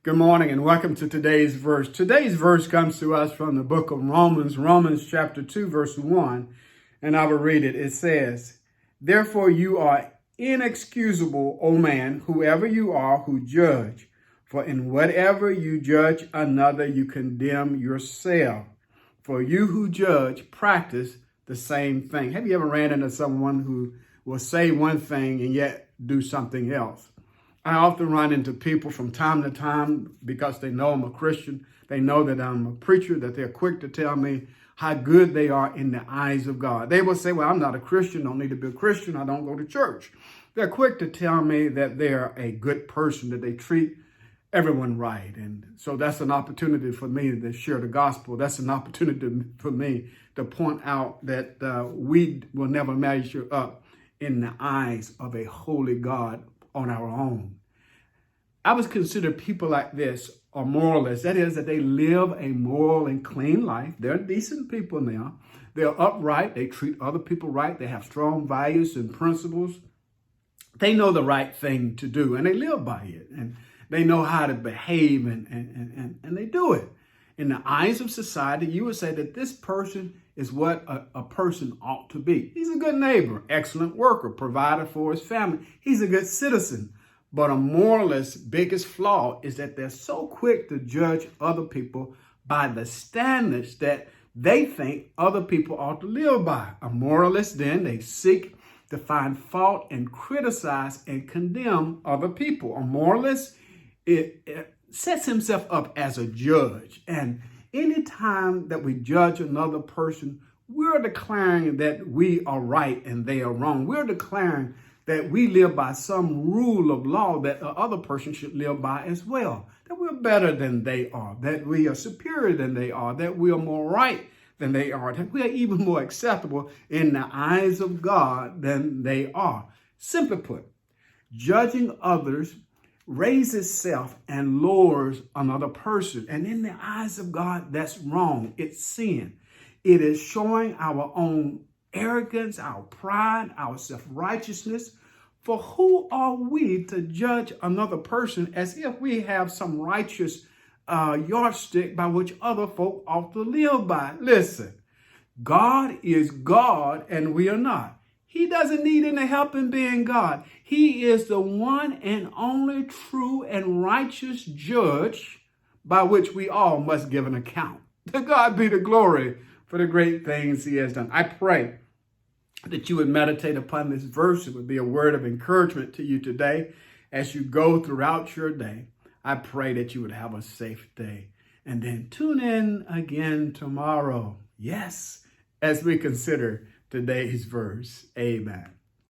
Good morning and welcome to today's verse. Today's verse comes to us from the book of Romans, Romans chapter 2, verse 1, and I will read it. It says, "Therefore you are inexcusable, O man, whoever you are who judge. For in whatever you judge another, you condemn yourself. For you who judge practice the same thing." Have you ever ran into someone who will say one thing and yet do something else? I often run into people from time to time because they know I'm a Christian. They know that I'm a preacher, that they're quick to tell me how good they are in the eyes of God. They will say, well, I'm not a Christian, don't need to be a Christian, I don't go to church. They're quick to tell me that they're a good person, that they treat everyone right. And so that's an opportunity for me to share the gospel. That's an opportunity for me to point out that we will never measure up in the eyes of a holy God on our own. I would consider people like this are moralists. That is, that they live a moral and clean life. They're decent people now. They're upright. They treat other people right. They have strong values and principles. They know the right thing to do and they live by it. And they know how to behave and they do it. In the eyes of society, you would say that this person is what a person ought to be. He's a good neighbor, excellent worker, provider for his family. He's a good citizen. But a moralist's biggest flaw is that they're so quick to judge other people by the standards that they think other people ought to live by. A moralist, then, they seek to find fault and criticize and condemn other people. A moralist, it sets himself up as a judge. And anytime that we judge another person, we're declaring that we are right and they are wrong. We're declaring that we live by some rule of law that the other person should live by as well. That we're better than they are, that we are superior than they are, that we are more right than they are, that we are even more acceptable in the eyes of God than they are. Simply put, judging others raises self and lowers another person. And in the eyes of God, that's wrong. It's sin. It is showing our own arrogance, our pride, our self-righteousness. For who are we to judge another person as if we have some righteous yardstick by which other folk ought to live by? Listen, God is God and we are not. He doesn't need any help in being God. He is the one and only true and righteous judge by which we all must give an account. To God be the glory for the great things he has done. I pray that you would meditate upon this verse. It would be a word of encouragement to you today as you go throughout your day. I pray that you would have a safe day. And then tune in again tomorrow. Yes, as we consider today's verse. Amen.